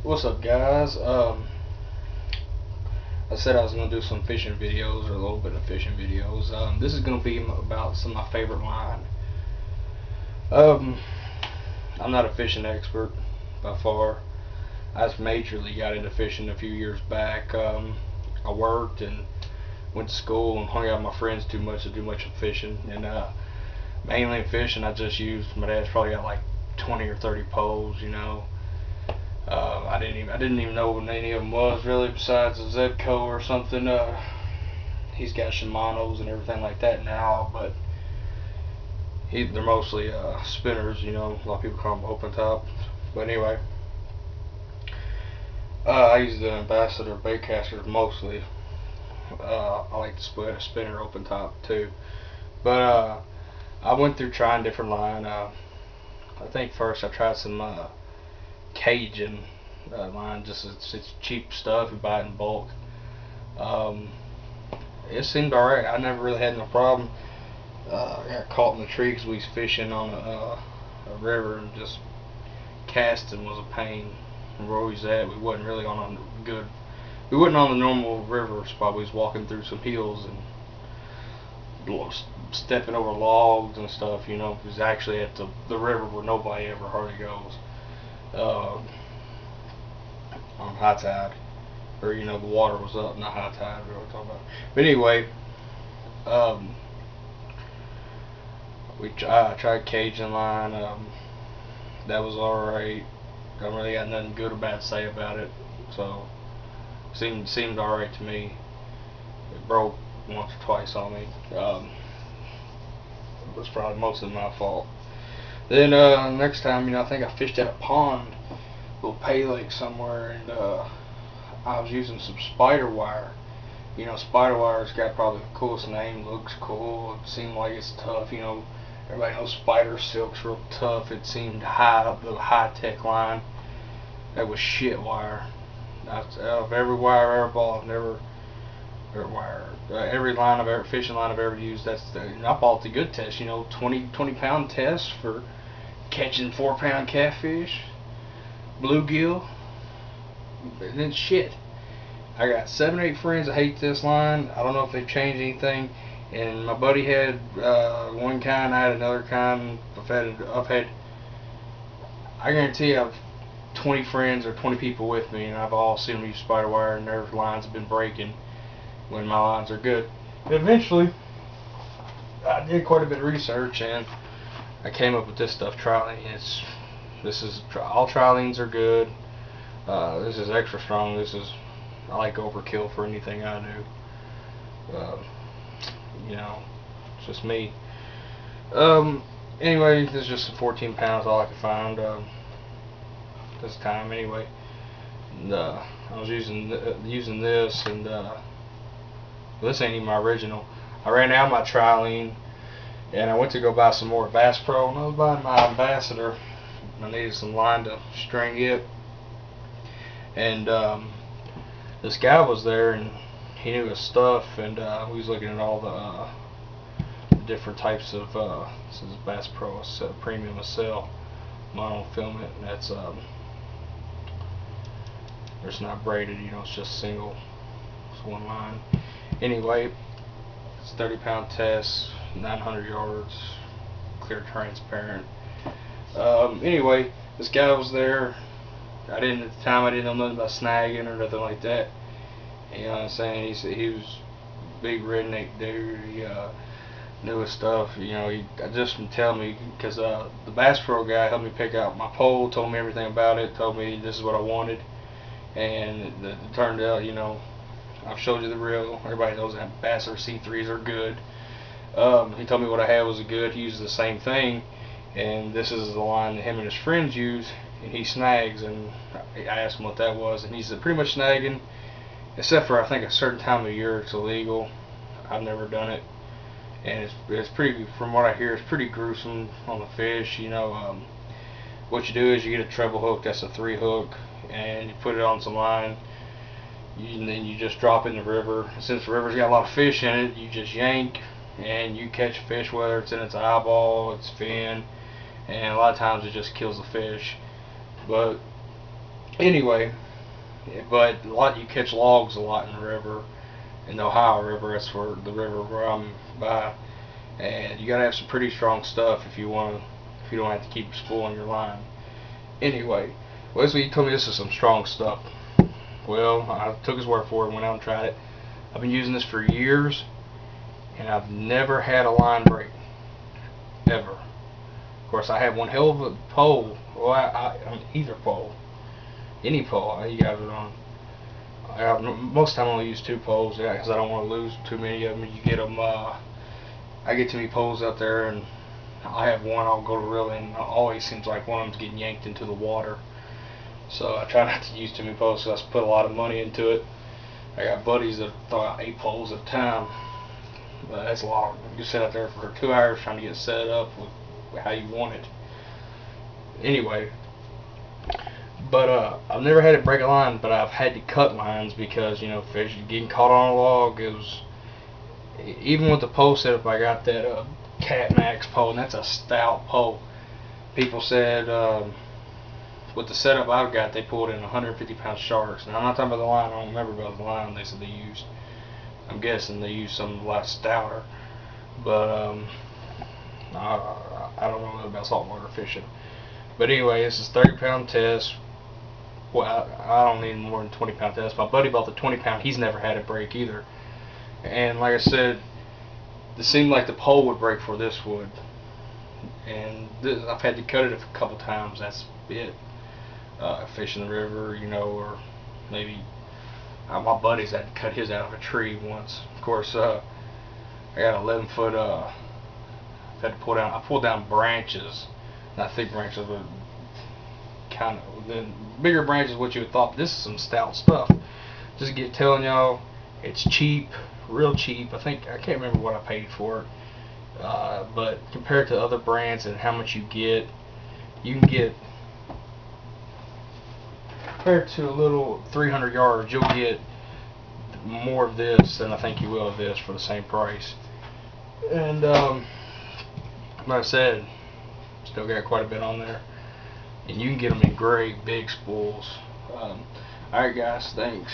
What's up, guys? I said I was gonna do some fishing videos, or a little bit of fishing videos. This is gonna be about some of my favorite line. Um, I'm not a fishing expert by far. I just majorly got into fishing a few years back. I worked and went to school and hung out with my friends too much to do much of fishing. And mainly in fishing, I just used my dad's probably got like 20 or 30 poles, you know. I didn't even know what any of them was really, besides a Zebco or something. He's got Shimano's and everything like that now, but they're mostly spinners, you know. A lot of people call them open top. But anyway, I use the Ambassador baitcasters mostly. I like to split a spinner open top too. But I went through trying different line. I think first I tried some Cajun line. Just it's cheap stuff. You buy it in bulk. Um, it seemed alright. I never really had no problem. I got caught in the tree because we was fishing on a river, and just casting was a pain. Where we was at, we wasn't really on a good. We wasn't on the normal river spot. We was walking through some hills and stepping over logs and stuff. You know, it was actually at the river where nobody ever hardly goes. On high tide, or you know, the water was up, not high tide. What we're talking about. But anyway, um, I tried Cajun line. That was alright. I don't really got nothing good or bad to say about it. So seemed alright to me. It broke once or twice on me. It was probably mostly my fault. Then next time, you know, I think I fished at a pond, little pay lake somewhere, and I was using some spider wire. You know, spider wire's got probably the coolest name. Looks cool. It seemed like it's tough. You know, everybody knows spider silk's real tough. It seemed the high tech line. That was shit wire. Of every wire I ever bought, every line fishing line I've ever used. I bought the good test. You know, 20 pound test for catching 4-pound catfish, bluegill, and then shit. I got 7 or 8 friends that hate this line. I don't know if they've changed anything. And my buddy had one kind, I had another kind. I guarantee I've 20 friends or 20 people with me, and I've all seen them use spider wire, and their lines have been breaking when my lines are good. But eventually, I did quite a bit of research, and I came up with this stuff. All triolines are good. This is extra strong. I like overkill for anything I do. You know, it's just me. Anyway, this is just 14 pounds, all I could find this time. Anyway, and, I was using this, and this ain't even my original. I ran out of my trilene, and I went to go buy some more Bass Pro, and I was buying my Ambassador. I needed some line to string it, and this guy was there, and he knew his stuff, and we was looking at all the different types of this is Bass Pro premium cell monofilament, and that's it's not braided, you know, it's just single, it's one line. Anyway, it's 30-pound test, 900 yards, clear, transparent. Anyway, this guy was there. At the time I didn't know nothing about snagging or nothing like that. You know what I'm saying? He was a big redneck dude. He knew his stuff. You know, he just been telling me, because the Bass Pro guy helped me pick out my pole, told me everything about it, told me this is what I wanted, and it turned out, you know, I've showed you the reel. Everybody knows that Ambassador C3s are good. He told me what I had was good. He uses the same thing, and this is the line that him and his friends use, and he snags. And I asked him what that was, and he said pretty much snagging, except for I think a certain time of year it's illegal. I've never done it, and it's pretty, from what I hear, it's pretty gruesome on the fish. You know, what you do is you get a treble hook, that's a 3 hook, and you put it on some line, and then you just drop it in the river. Since the river's got a lot of fish in it, you just yank and you catch a fish, whether it's in its eyeball, its fin, and a lot of times it just kills the fish. But Anyway, but a lot you catch logs a lot in the river, in the Ohio River. That's where the river where I'm by, and you gotta have some pretty strong stuff if you don't have to keep spooling your line. Anyway, Wesley told me this is some strong stuff. Well, I took his word for it, went out and tried it. I've been using this for years, and I've never had a line break, ever. Of course, I have one hell of a pole. Well, on either pole, any pole you got it on. Most of the time I only use 2 poles, because I don't want to lose too many of them. You get them. I get too many poles out there, and I have one I'll go to reel, and it always seems like one of them's getting yanked into the water. So I try not to use too many poles, because I put a lot of money into it. I got buddies that throw out 8 poles at a time. But that's a lot. You sit out there for 2 hours trying to get set up with how you want it. Anyway, but I've never had it break a line, but I've had to cut lines because, you know, fish getting caught on a log. It was, even with the pole setup, I got that Cat Max pole, and that's a stout pole. People said with the setup I've got, they pulled in 150-pound sharks. Now I'm not talking about the line. I don't remember about the line they said they used. I'm guessing they used something a lot stouter, but I don't know about saltwater fishing. But anyway, this is 30-pound test. Well, I don't need more than 20-pound test. My buddy bought the 20-pound. He's never had it break either. And like I said, it seemed like the pole would break before this would. And I've had to cut it a couple times. That's it. Fishing the river, you know, or maybe my buddies had to cut his out of a tree once. Of course, I got 11-foot. Had to pull down. I pulled down branches, not thick branches, but kind of the bigger branches. What you would thought. This is some stout stuff. Just telling y'all, it's cheap, real cheap. I can't remember what I paid for it, but compared to other brands and how much you can get. Compared to a little 300 yards, you'll get more of this than I think you will of this for the same price. And like I said, still got quite a bit on there, and you can get them in great big spools. Alright guys, thanks.